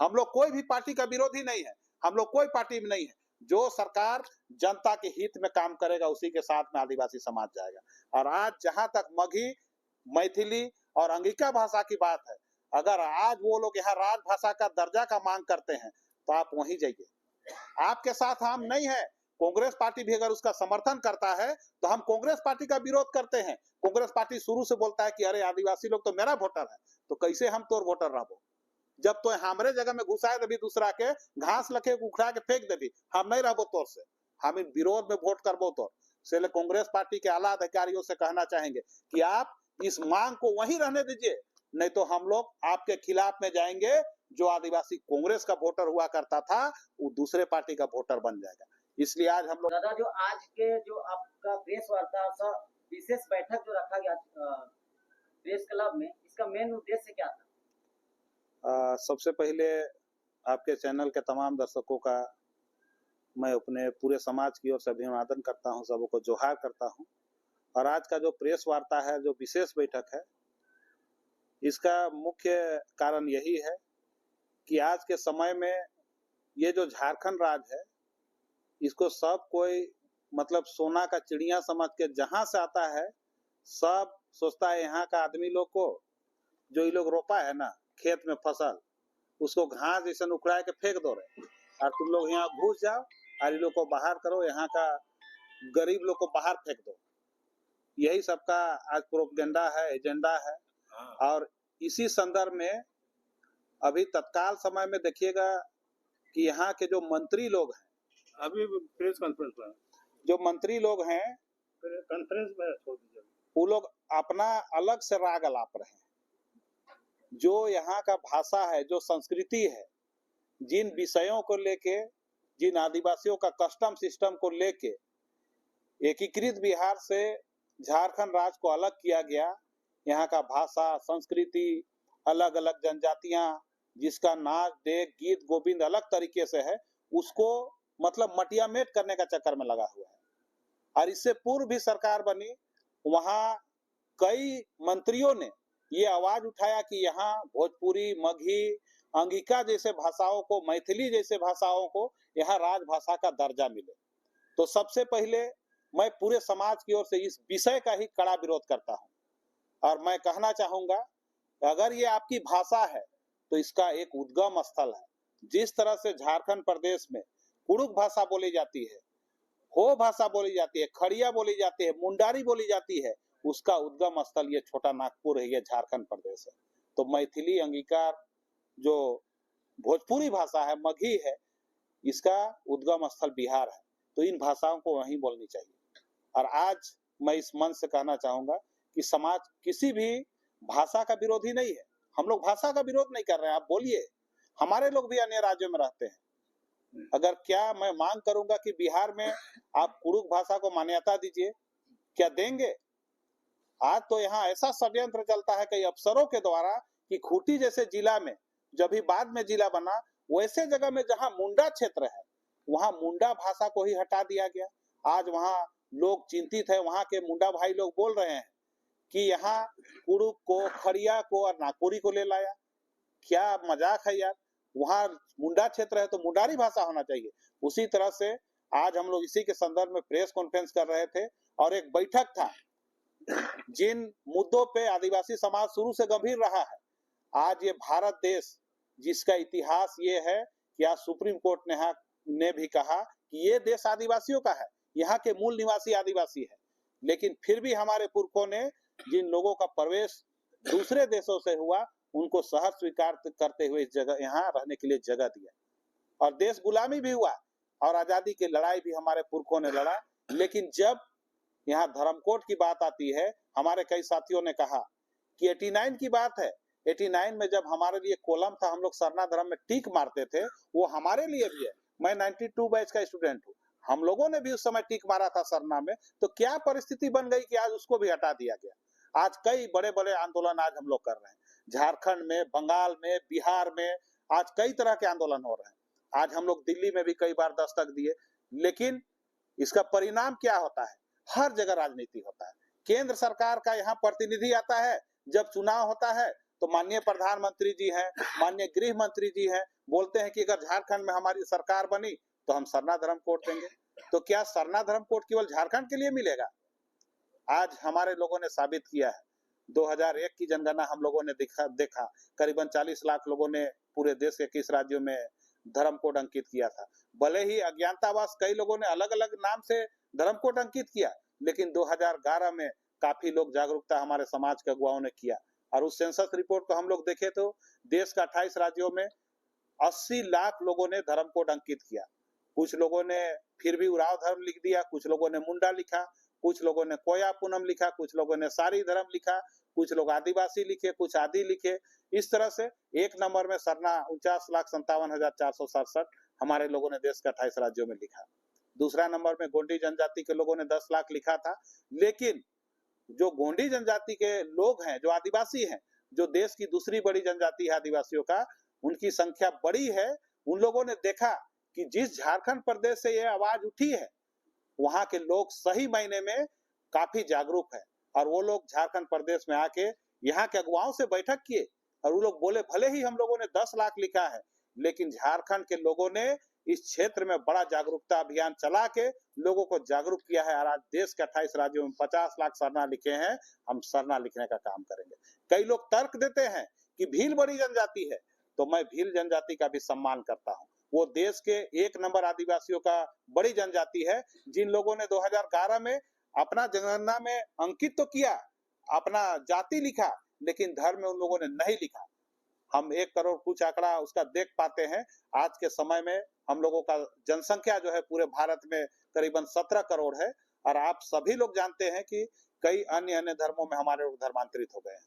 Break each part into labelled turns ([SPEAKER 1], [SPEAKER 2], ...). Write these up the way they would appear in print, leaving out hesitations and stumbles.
[SPEAKER 1] हम लोग कोई भी पार्टी का विरोधी नहीं है, हम लोग कोई पार्टी में नहीं है। जो सरकार जनता के हित में काम करेगा उसी के साथ में आदिवासी समाज जाएगा। और आज जहां तक मगही, मैथिली और अंगिका भाषा की बात है, अगर आज वो लोग यहाँ राजभाषा का दर्जा का मांग करते हैं तो आप वहीं जाइए, आपके साथ हम नहीं है। कांग्रेस पार्टी भी अगर उसका समर्थन करता है तो हम कांग्रेस पार्टी का विरोध करते हैं। कांग्रेस पार्टी शुरू से बोलता है कि अरे आदिवासी लोग तो मेरा वोटर है, तो कैसे हम तोर वोटर रहो, जब तो हमारे जगह में घुसाए देवी दूसरा के, घास लखे उखड़ा के फेंक देवी, हम नहीं रहबो तोर से, हम इन विरोध में वोट करबो तोर से। कांग्रेस पार्टी के आला अधिकारियों से कहना चाहेंगे कि आप इस मांग को वहीं रहने दीजिए, नहीं तो हम लोग आपके खिलाफ में जाएंगे। जो आदिवासी कांग्रेस का वोटर हुआ करता था वो दूसरे पार्टी का वोटर बन जाएगा। इसलिए आज हम लोग
[SPEAKER 2] दादा, जो आज के जो आपका प्रेस वार्ता विशेष बैठक जो रखा गया प्रेस क्लब में, इसका मेन उद्देश्य क्या था?
[SPEAKER 1] सबसे पहले आपके चैनल के तमाम दर्शकों का मैं अपने पूरे समाज की ओर से अभिवादन करता हूं, सबको जोहार करता हूं। और आज का जो प्रेस वार्ता है, जो विशेष बैठक है, इसका मुख्य कारण यही है कि आज के समय में ये जो झारखंड राज्य है, इसको सब कोई मतलब सोना का चिड़िया समझ के जहां से आता है सब सोचता है यहाँ का आदमी लोग को, जो ये लोग रोपा है ना खेत में फसल, उसको घास जैसे उखड़ा के फेंक दो रहे, और तुम लोग यहाँ घुस जाओ और ये लोग को बाहर करो, यहाँ का गरीब लोग को बाहर फेंक दो। यही सबका आज प्रोपेगेंडा है, एजेंडा है। और इसी संदर्भ में अभी तत्काल समय में देखिएगा कि यहाँ के जो मंत्री लोग हैं,
[SPEAKER 3] अभी प्रेस कॉन्फ्रेंस में
[SPEAKER 1] जो मंत्री लोग हैं,
[SPEAKER 3] कॉन्फ्रेंस में छोड़ दीजिए,
[SPEAKER 1] वो लोग अपना अलग से राग अलाप रहे हैं। जो यहाँ का भाषा है, जो संस्कृति है, जिन विषयों को लेके, जिन आदिवासियों का कस्टम सिस्टम को लेके एकीकृत बिहार से झारखंड राज्य को अलग किया गया, यहाँ का भाषा, संस्कृति, अलग अलग जनजातियां, जिसका नाच, डेग, गीत, गोविंद अलग तरीके से है, उसको मतलब मटियामेट करने का चक्कर में लगा हुआ है। और इससे पूर्व भी सरकार बनी, वहां कई मंत्रियों ने ये आवाज उठाया कि यहाँ भोजपुरी, मगही, अंगिका जैसे भाषाओं को, मैथिली जैसे भाषाओं को यहाँ राजभाषा का दर्जा मिले। तो सबसे पहले मैं पूरे समाज की ओर से इस विषय का ही कड़ा विरोध करता हूँ। और मैं कहना चाहूंगा, अगर ये आपकी भाषा है तो इसका एक उद्गम स्थल है। जिस तरह से झारखंड प्रदेश में कुड़ुक भाषा बोली जाती है, हो भाषा बोली जाती है, खड़िया बोली जाती है, मुंडारी बोली जाती है, उसका उद्गम स्थल ये छोटा नागपुर है, ये झारखंड प्रदेश है। तो मैथिली, अंगिका, जो भोजपुरी भाषा है, मगही है, इसका उद्गम स्थल बिहार है। तो इन भाषाओं को वहीं बोलनी चाहिए। और आज मैं इस मंच से कहना चाहूंगा कि समाज किसी भी भाषा का विरोधी नहीं है, हम लोग भाषा का विरोध नहीं कर रहे हैं। आप बोलिए, हमारे लोग भी अन्य राज्यों में रहते हैं। अगर क्या मैं मांग करूंगा कि बिहार में आप कुड़ुक भाषा को मान्यता दीजिए, क्या देंगे? आज तो यहाँ ऐसा षड्यंत्र चलता है कई अफसरों के द्वारा कि खूंटी जैसे जिला में, जब भी बाद में जिला बना, वैसे जगह में जहाँ मुंडा क्षेत्र है, वहाँ मुंडा भाषा को ही हटा दिया गया। आज वहाँ लोग चिंतित है, वहाँ के मुंडा भाई लोग बोल रहे हैं कि यहाँ कुड़ुक को, खड़िया को और नागपुरी को ले लाया। क्या मजाक है यार, वहाँ मुंडा क्षेत्र है तो मुंडारी भाषा होना चाहिए। उसी तरह से आज हम लोग इसी के संदर्भ में प्रेस कॉन्फ्रेंस कर रहे थे और एक बैठक था जिन मुद्दों पे आदिवासी समाज शुरू से गंभीर रहा है। आज ये भारत देश, जिसका इतिहास ये है कि आज सुप्रीम कोर्ट ने भी कहा कि ये देश आदिवासियों का है, यहाँ के मूल निवासी आदिवासी है, लेकिन फिर भी हमारे पुरखों ने जिन लोगों का प्रवेश दूसरे देशों से हुआ, उनको शहर स्वीकार करते हुए इस जगह यहाँ रहने के लिए जगह दिया। और देश गुलामी भी हुआ और आजादी की लड़ाई भी हमारे पुरखों ने लड़ा। लेकिन जब यहाँ धर्मकोड की बात आती है, हमारे कई साथियों ने कहा कि 89 की बात है, 89 में जब हमारे लिए कोलम था, हम लोग सरना धर्म में टीक मारते थे, वो हमारे लिए भी है। मैं 92 बैच का स्टूडेंट हूँ, हम लोगों ने भी उस समय टीक मारा था सरना में। तो क्या परिस्थिति बन गई कि आज उसको भी हटा दिया गया। आज कई बड़े बड़े आंदोलन आज हम लोग कर रहे हैं, झारखंड में, बंगाल में, बिहार में, आज कई तरह के आंदोलन हो रहे हैं। आज हम लोग दिल्ली में भी कई बार दस्तक दिए, लेकिन इसका परिणाम क्या होता है? हर जगह राजनीति होता है। केंद्र सरकार का यहाँ प्रतिनिधि आता है, जब चुनाव होता है तो माननीय प्रधानमंत्री जी हैं, माननीय गृह मंत्री जी हैं, बोलते हैं कि अगर झारखंड में हमारी सरकार बनी तो हम सरना धर्म कोड देंगे। तो क्या सरना धर्म कोड केवल झारखंड के लिए मिलेगा? आज हमारे लोगों ने साबित किया है। 2001 की जनगणना हम लोगों ने देखा करीबन 40 लाख लोगों ने पूरे देश के किस राज्यों में धर्म कोड अंकित किया था। भले ही अज्ञातवास कई लोगों ने अलग अलग नाम से धर्म कोड अंकित किया, लेकिन 2011 में काफी लोग जागरूकता हमारे समाज के अगुवाओं ने किया। और उस सेंसस रिपोर्ट को हम लोग देखे तो देश का 28 राज्यों में 80 लाख लोगों ने धर्म कोड अंकित किया। कुछ लोगों ने फिर भी उराव धर्म लिख दिया, कुछ लोगों ने मुंडा लिखा, कुछ लोगों ने कोया पूनम लिखा, कुछ लोगों ने सारी धर्म लिखा, कुछ लोग आदिवासी लिखे, कुछ आदि लिखे। इस तरह से एक नंबर में सरना 49,57,467 हमारे लोगों ने देश के 28 राज्यों में लिखा। दूसरा नंबर में गोंडी जनजाति के लोगों ने 10 लाख लिखा था। लेकिन जो गोंडी जनजाति के लोग हैं, जो आदिवासी हैं, जो देश की दूसरी बड़ी जनजाति है आदिवासियों का, उनकी संख्या बड़ी है। उन लोगों ने देखा कि जिस झारखंड प्रदेश से ये आवाज उठी है, वहां के लोग सही मायने में काफी जागरूक है। और वो लोग झारखंड प्रदेश में आके यहाँ के अगुवाओं से बैठक किए और वो लोग बोले भले ही हम लोगों ने 10 लाख लिखा है, लेकिन झारखंड के लोगों ने इस क्षेत्र में बड़ा जागरूकता अभियान चला के लोगों को जागरूक किया है। और आज देश के 28 राज्यों में 50 लाख सरना लिखे हैं। हम सरना लिखने का काम करेंगे। कई लोग तर्क देते हैं कि भील बड़ी जनजाति है, तो मैं भील जनजाति का भी सम्मान करता हूँ। वो देश के 1 नंबर आदिवासियों का बड़ी जनजाति है, जिन लोगों ने 2011 में अपना जनगणना में अंकित तो किया, अपना जाति लिखा, लेकिन धर्म में उन लोगों ने नहीं लिखा। हम 1 करोड़ कुछ आंकड़ा उसका देख पाते हैं। आज के समय में हम लोगों का जनसंख्या जो है पूरे भारत में करीबन 17 करोड़ है। और आप सभी लोग जानते हैं कि कई अन्य धर्मों में हमारे लोग धर्मांतरित हो गए हैं।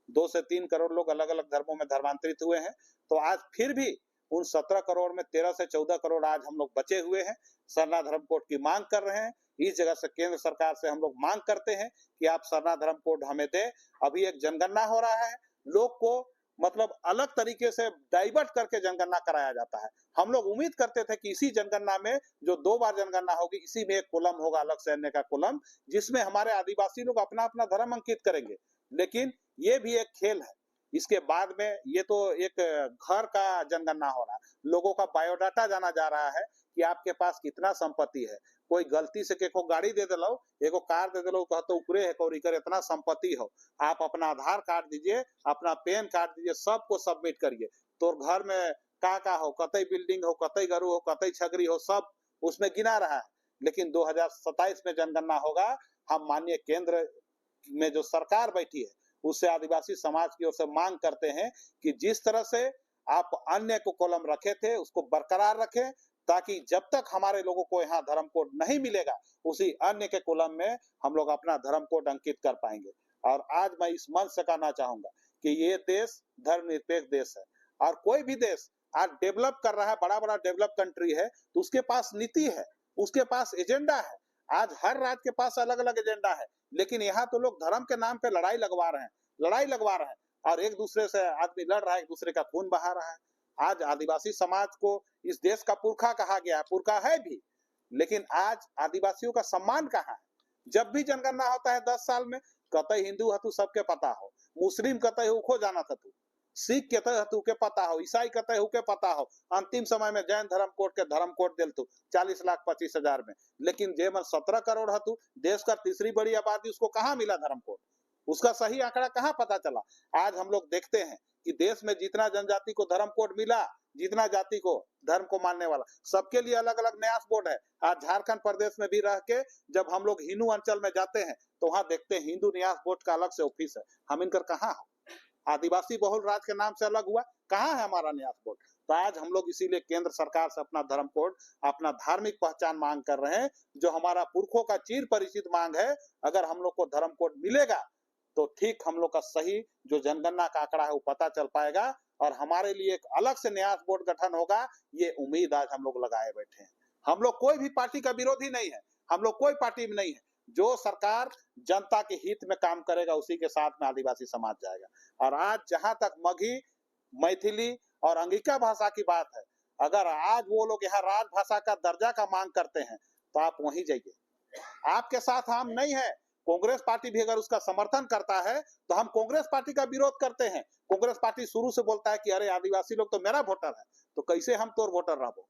[SPEAKER 1] 2 से 3 करोड़ लोग अलग अलग धर्मों में धर्मांतरित हुए हैं। तो आज फिर भी उन 17 करोड़ में 13 से 14 करोड़ आज हम लोग बचे हुए हैं, सरना धर्म कोड की मांग कर रहे हैं। इस जगह से केंद्र सरकार से हम लोग मांग करते हैं कि आप सरना धर्म कोड हमें दें। अभी एक जनगणना हो रहा है, लोग को मतलब अलग तरीके से डाइवर्ट करके जनगणना कराया जाता है। हम लोग उम्मीद करते थे कि इसी जनगणना में जो 2 बार जनगणना होगी, इसी में एक कॉलम होगा, अलग से अन्य का कॉलम, जिसमें हमारे आदिवासी लोग अपना अपना धर्म अंकित करेंगे। लेकिन ये भी एक खेल है। इसके बाद में ये तो एक घर का जनगणना हो रहा है, लोगों का बायोडाटा जाना जा रहा है कि आपके पास कितना संपत्ति है। कोई गलती से केको गाड़ी दे देलो, एगो कार दे देलो, कहतो ऊपरे है कौरी कर इतना संपत्ति हो। आप अपना आधार कार्ड दीजिए, अपना पैन कार्ड दीजिए, सबको सबमिट करिए। तो घर में का हो, कतई बिल्डिंग हो, कतई गरु हो, कतई छगरी हो, सब उसमें गिना रहा है। लेकिन 2027 में जनगणना होगा। हम माननीय केंद्र में जो सरकार बैठी है, उससे आदिवासी समाज की ओर से मांग करते हैं कि जिस तरह से आप अन्य को कॉलम रखे थे, उसको बरकरार रखें, ताकि जब तक हमारे लोगों को यहाँ धर्म कोड नहीं मिलेगा, उसी अन्य के कॉलम में हम लोग अपना धर्म कोड अंकित कर पाएंगे। और आज मैं इस मंच से कहना चाहूंगा कि ये देश धर्मनिरपेक्ष देश है। और कोई भी देश आज डेवलप कर रहा है, बड़ा बड़ा डेवलप कंट्री है, तो उसके पास नीति है, उसके पास एजेंडा है। आज हर राज्य के पास अलग अलग एजेंडा है, लेकिन यहाँ तो लोग धर्म के नाम पे लड़ाई लगवा रहे हैं और एक दूसरे से आदमी लड़ रहा है, एक दूसरे का खून बहा रहा है। आज आदिवासी समाज को इस देश का पुरखा कहा गया, पुरखा है भी, लेकिन आज आदिवासियों का सम्मान कहाँ है? जब भी जनगणना होता है 10 साल में, कतई हिंदू हतु सबके पता हो, मुस्लिम कतई उखो जाना थतु, सिख के हतु के पता हो, ईसाई कतई के पता हो। अंतिम समय में जैन धर्म कोड के धर्म कोड दिलतु 40,25,000 में। लेकिन जेमन 17 करोड़ हतु, देश का तीसरी बड़ी आबादी, उसको कहाँ मिला धर्म कोड? उसका सही आंकड़ा कहाँ पता चला? आज हम लोग देखते हैं कि देश में जितना जनजाति को धर्म कोड मिला, जितना जाति को धर्म को मानने वाला, सबके लिए अलग अलग न्यास बोर्ड है। आज झारखंड प्रदेश में भी रह के जब हम लोग हिंदू अंचल में जाते हैं, तो वहां देखते हैं हिंदू न्यास बोर्ड का अलग से ऑफिस है। हम इनकर कहाँ हो? आदिवासी बहुल राज्य के नाम से अलग हुआ, कहाँ है हमारा न्यास बोर्ड? तो आज हम लोग इसीलिए केंद्र सरकार से अपना धर्म कोड, अपना धार्मिक पहचान मांग कर रहे हैं, जो हमारा पुरखों का चिर परिचित मांग है। अगर हम लोग को धर्म कोड मिलेगा, तो ठीक हम लोग का सही जो जनगणना का आंकड़ा है वो पता चल पाएगा और हमारे लिए एक अलग से न्यास बोर्ड गठन होगा। ये उम्मीद आज हम लोग लगाए बैठे हैं। हम लोग कोई भी पार्टी का विरोधी नहीं है, हम लोग कोई पार्टी में नहीं है। जो सरकार जनता के हित में काम करेगा, उसी के साथ में आदिवासी समाज जाएगा। और आज जहां तक मगही, मैथिली और अंगिका भाषा की बात है, अगर आज वो लोग यहाँ राजभाषा का दर्जा का मांग करते हैं, तो आप वहीं जाइए। आपके साथ हम नहीं है, कांग्रेस पार्टी भी अगर उसका समर्थन करता है तो हम कांग्रेस पार्टी का विरोध करते हैं। कांग्रेस पार्टी शुरू से बोलता है कि अरे आदिवासी लोग तो मेरा वोटर है, तो कैसे हम तोर वोटर रहो,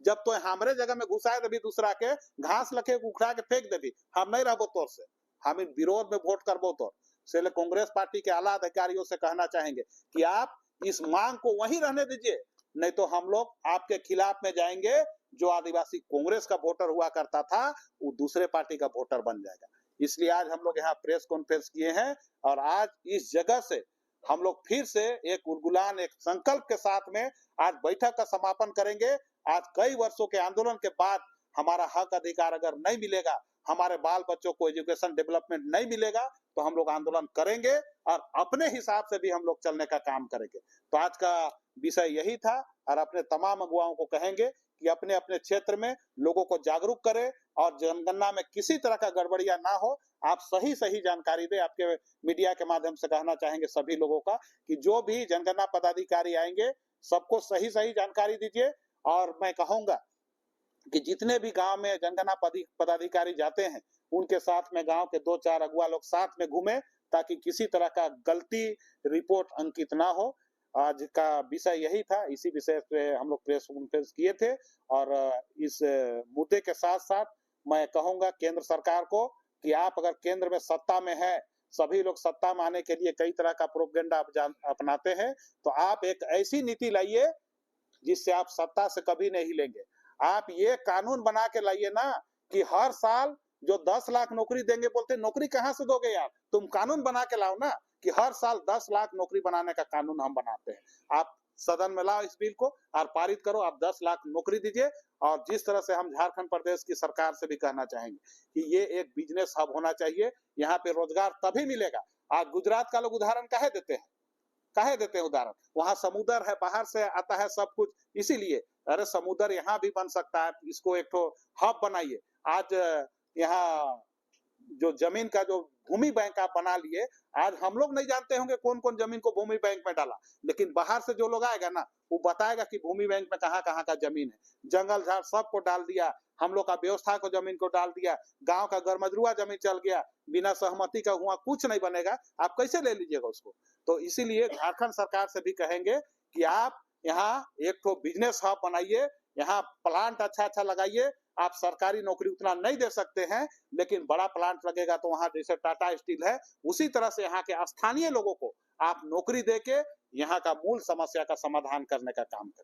[SPEAKER 1] जब तो हमरे जगह में घुसाए देवी दूसरा के, घास लखे उखड़ा के फेंक देवी, हम नहीं रहबो तोर से, हम इन विरोध में वोट करबो तोर से। कांग्रेस पार्टी के आला अधिकारियों से कहना चाहेंगे कि आप इस मांग को वहीं रहने दीजिए, नहीं तो हम लोग आपके खिलाफ में जाएंगे। जो आदिवासी कांग्रेस का वोटर हुआ करता था वो दूसरे पार्टी का वोटर बन जाएगा। इसलिए आज हम लोग यहाँ प्रेस कॉन्फ्रेंस किए हैं और आज इस जगह से हम लोग फिर से एक उलगुलान, एक संकल्प के साथ में आज बैठक का समापन करेंगे। आज कई वर्षों के आंदोलन के बाद हमारा हक अधिकार अगर नहीं मिलेगा, हमारे बाल बच्चों को एजुकेशन डेवलपमेंट नहीं मिलेगा, तो हम लोग आंदोलन करेंगे और अपने हिसाब से भी हम लोग चलने का काम करेंगे। तो आज का विषय यही था और अपने तमाम अगुवाओं को कहेंगे कि अपने अपने क्षेत्र में लोगों को जागरूक करें और जनगणना में किसी तरह का गड़बड़िया ना हो, आप सही सही जानकारी दें। आपके मीडिया के माध्यम से कहना चाहेंगे सभी लोगों का कि जो भी जनगणना पदाधिकारी आएंगे सबको सही सही जानकारी दीजिए। और मैं कहूंगा कि जितने भी गांव में जनगणना पदाधिकारी जाते हैं उनके साथ में गांव के 2-4 अगुआ लोग साथ में घूमे, ताकि किसी तरह का गलती रिपोर्ट अंकित ना हो। आज का विषय यही था, इसी विषय पे हम लोग प्रेस कॉन्फ्रेंस किए थे। और इस मुद्दे के साथ साथ मैं कहूंगा केंद्र सरकार को कि आप अगर केंद्र में सत्ता में है, सभी लोग सत्ता में आने के लिए कई तरह का प्रोपेगेंडा अपनाते हैं, तो आप एक ऐसी नीति लाइए जिससे आप सत्ता से कभी नहीं लेंगे। आप ये कानून बना के लाइए ना कि हर साल जो 10 लाख नौकरी देंगे, बोलते नौकरी कहां से दोगे यार, तुम कानून बना के लाओ ना कि हर साल 10 लाख नौकरी बनाने का कानून हम बनाते हैं। आप सदन में लाओ इस बिल को और पारित करो, आप 10 लाख नौकरी दीजिए। और जिस तरह से हम झारखंड प्रदेश की सरकार से भी कहना चाहेंगे कि ये एक बिजनेस हब होना चाहिए, यहाँ पे रोजगार तभी मिलेगा। आज गुजरात का लोग उदाहरण काहे देते हैं उदाहरण, वहां समुद्र है, बाहर से आता है सब कुछ, इसीलिए अरे समुद्र यहाँ भी बन सकता है, इसको एक तो हब बनाइए। आज यहाँ जो जमीन का जो भूमि बैंक आप बना लिए, आज हम लोग नहीं जानते होंगे कौन कौन जमीन को भूमि बैंक में डाला, लेकिन बाहर से जो लोग आएगा ना वो बताएगा कि भूमि बैंक में कहाँ कहाँ का जमीन है। जंगल झाड़ सबको डाल दिया, हम लोग का व्यवस्था को जमीन को डाल दिया, गांव का गरमजरुआ जमीन चल गया, बिना सहमति का हुआ कुछ नहीं बनेगा, आप कैसे ले लीजिएगा उसको। तो इसीलिए झारखंड सरकार से भी कहेंगे कि आप यहाँ एक तो बिजनेस हब बनाइए, यहाँ प्लांट अच्छा अच्छा लगाइए। आप सरकारी नौकरी उतना नहीं दे सकते हैं, लेकिन बड़ा प्लांट लगेगा तो वहां जैसे टाटा स्टील है उसी तरह से यहाँ के स्थानीय लोगों को आप नौकरी देके यहाँ का मूल समस्या का समाधान करने का काम करें।